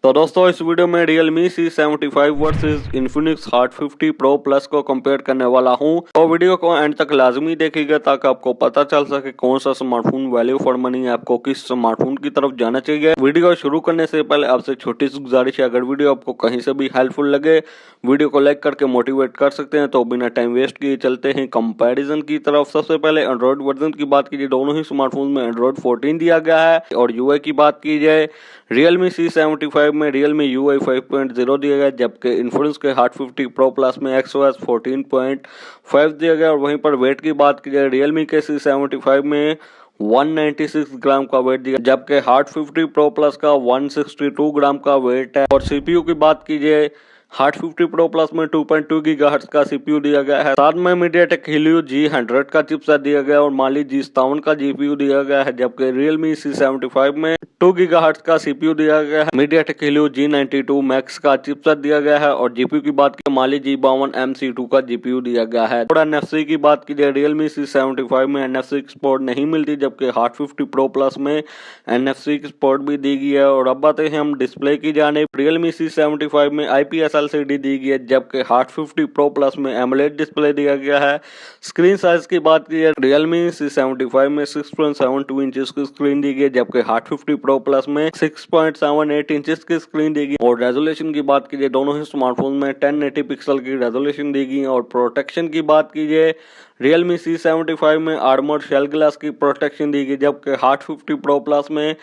तो दोस्तों इस वीडियो में Realme C75 versus Infinix Hot 50 Pro Plus को कंपेयर करने वाला हूं। तो वीडियो को एंड तक लाजमी देखिएगा ताकि आपको पता चल सके कौन सा स्मार्टफोन वैल्यू फॉर मनी है, आपको किस स्मार्टफोन की तरफ जाना चाहिए। वीडियो शुरू करने से पहले आपसे छोटी सी गुजारिश है, अगर वीडियो आपको कहीं से भी हेल्पफुल लगे वीडियो को लाइक करके मोटिवेट कर सकते हैं। तो बिना टाइम वेस्ट किए चलते हैं कंपैरिजन की तरफ। सबसे पहले एंड्रॉइड वर्जन की बात कीजिए, दोनों ही स्मार्टफोन में एंड्रॉइड 14 दिया गया है। और यूआई की बात की जाए Realme C75 में Realme UI 5.0 दिया गया, जबकि Infinix के Hot 50 Pro Plus में XOS 14.5 दिया गया। और वहीं पर वेट की बात की जाए Realme के C75 में 196 ग्राम का वेट दिया, जबकि Hot 50 Pro Plus का 162 ग्राम का वेट है। और CPU की बात की जाए Hot 50 Pro Plus में 2.2 गीगाहर्ट्ज का CPU दिया गया है। साथ में MediaTek Helio G100 का चिपसेट दिया गया और Mali G57 का GPU दिया गया है, जबकि Realme C75 में 2 गीगाहर्ट्ज का CPU दिया गया है। MediaTek Helio G92 Max का चिपसेट दिया गया है और GPU की बात की Mali G52 MC2 का GPU दिया गया है। और NFC की बात की जाए Realme C75 में NFC सपोर्ट नहीं मिलती, जबकि Hot 50 Pro Plus में NFC सपोर्ट भी दी गई है। और अब आते हैं हम डिस्प्ले की जानिब। Realme C75 में IPS LCD दी गई है, जबकि Hot 50 Pro Plus में AMOLED डिस्प्ले दिया गया है। स्क्रीन साइज की बात की जाए Realme C75 में 6.72 इंचेस की स्क्रीन दी गई है, जबकि Hot 50 Pro Plus में 6.78 इंचेस की स्क्रीन दी गई। और रेजोल्यूशन की बात की जाए दोनों ही स्मार्टफोन में 1080 पिक्सल की रेजोल्यूशन दी गई। और प्रोटेक्शन की बात की जाए Realme C75 में आर्मर्ड शेल ग्लास की प्रोटेक्शन दी गई, जबकि Hot 50 Pro Plus में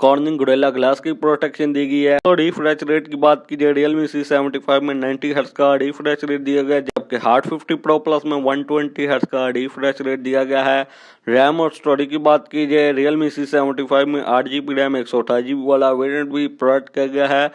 कॉर्निंग गोरिल्ला ग्लास की प्रोटेक्शन दी गई है। और रिफ्रेश रेट की बात की जाए Realme C75 में 90 हर्ट्ज का रिफ्रेश रेट दिया गया, जबकि Hot 50 Pro Plus में 120 हर्ट्ज का रिफ्रेश रेट दिया गया है। रैम और स्टोरेज की बात की जाए Realme C75 में 8GB रैम 128GB वाला वेरिएंट भी प्रोवाइड किया गया है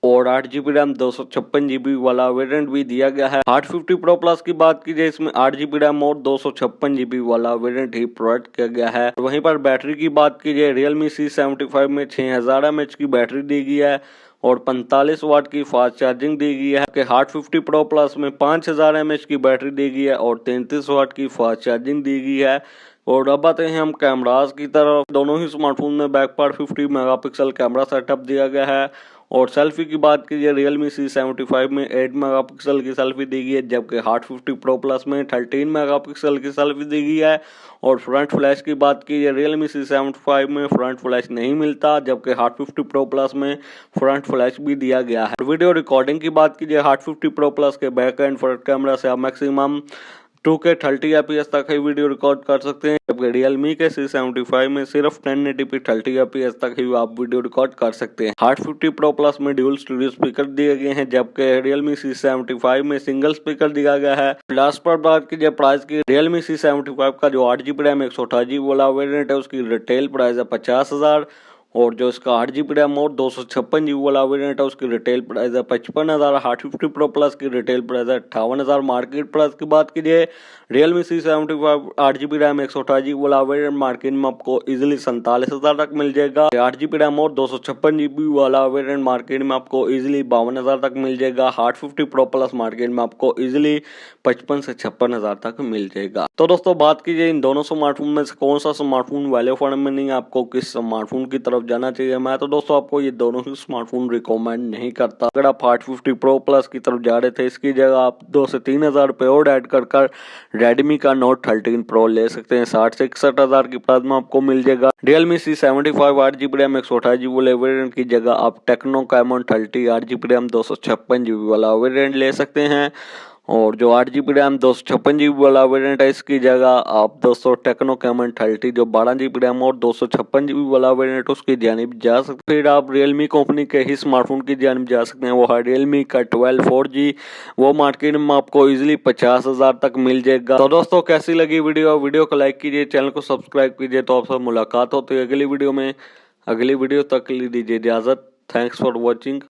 और 8GB रैम 256GB वाला वेरिएंट भी दिया गया है। Hot 50 Pro Plus की बात की जाए इसमें 8GB रैम और 256GB वाला वेरिएंट ही प्रोवाइड किया गया है। वहीं पर बैटरी की बात की जाए Realme C75 में 6000 mAh की बैटरी दी गई है और 45 वाट की फास्ट चार्जिंग दी गई है। कि Hot 50 Pro Plus में 5000 mAh की बैटरी दी गई है और 33 वाट की फास्ट चार्जिंग दी गई है। और अब आते हैं हम कैमरास की तरफ। दोनों ही स्मार्टफोन में back part 50 megapixel camera setup दिया गया है। और सेल्फी की बात कीजिए Realme C75 में 8 मेगापिक्सल की सेल्फी दी गई है, जबकि Hot 50 Pro Plus में 13 मेगापिक्सल की सेल्फी दी गई है। और फ्रंट फ्लैश की बात कीजिए Realme C75 में फ्रंट फ्लैश नहीं मिलता, जबकि Hot 50 Pro Plus में फ्रंट फ्लैश भी दिया गया है। वीडियो रिकॉर्डिंग की बात कीजिए Hot 50 Pro Plus के बैक एंड फ्रंट कैमरा से आप मैक्सिमम 2K 30 FPS तक ही वीडियो रिकॉर्ड कर सकते हैं, जबकि Realme के C75 में सिर्फ 1080p 30 FPS तक ही आप वीडियो रिकॉर्ड कर सकते हैं। Hot 50 Pro Plus में ड्यूल स्टूडियो स्पीकर दिए गए हैं, जबकि Realme C75 में सिंगल स्पीकर दिया गया है। लास्ट पर बात कीजिए प्राइस की, Realme C75 का जो 8GB रैम 128GB वाला वेरिएंट है उसकी रिटेल प्राइस है 50,000 और जो इसका 8GB रैम और 256GB वाला वेरिएंट है उसकी रिटेल प्राइस है 55,000। Hot 50 Pro Plus की रिटेल प्राइस है 58,000। मार्केट प्राइस की बात कीजिए Realme C75 8GB RAM 128GB वाला वेरिएंट मार्केट में आपको इजीली 47,000 तक मिल जाएगा। 8GB रैम और 256GB वाला वेरिएंट मार्केट में आपको इजीली 52,000 तक मिल जाएगा। Hot 50 Pro Plus मार्केट में आपको इजीली 55 से 56,000 तक मिल जाएगा। तो दोस्तों बात कीजिए इन दोनों स्मार्टफोन में से कौन सा स्मार्टफोन वैल्यू फॉर मनी, आपको किस स्मार्टफोन की तरफ जाना चाहिए। मैं तो दोस्तों आपको ये दोनों ही स्मार्टफोन रिकमेंड नहीं करता। अगर आप Hot 50 Pro Plus की तरफ जा रहे थे, इसकी जगह आप 2 से 3,000 रुपये और ऐड कर Redmi का Note 13 Pro ले सकते हैं। 60 से 61,000 की प्राइस में आपको मिल जाएगा। Realme C75 8GB RAM 128GB वाले वेरिएंट की जगह आप Tecno Camon 30 8GB RAM 256GB वाला वेरिएंट ले सकते हैं। और जो 8GB रैम 256GB वाला वेरिएंट है इसकी जगह आप दोस्तों Tecno Camon 30 जो 12GB रैम और 256GB वाला वेरिएंट उसकी जानिब जा सकते हैं। फिर आप Realme कंपनी के ही स्मार्टफोन की जानिब जा सकते हैं, वो है Realme का 12 4G। वो मार्केट में आपको इजीली 50,000 तक मिल जाएगा। तो दोस्तों कैसी लगी वीडियो को लाइक कीजिए, चैनल को सब्सक्राइब कीजिए। तो आपसे मुलाकात होती है अगली वीडियो में। अगली वीडियो तक के लिए दीजिए इजाजत। Thanks for watching.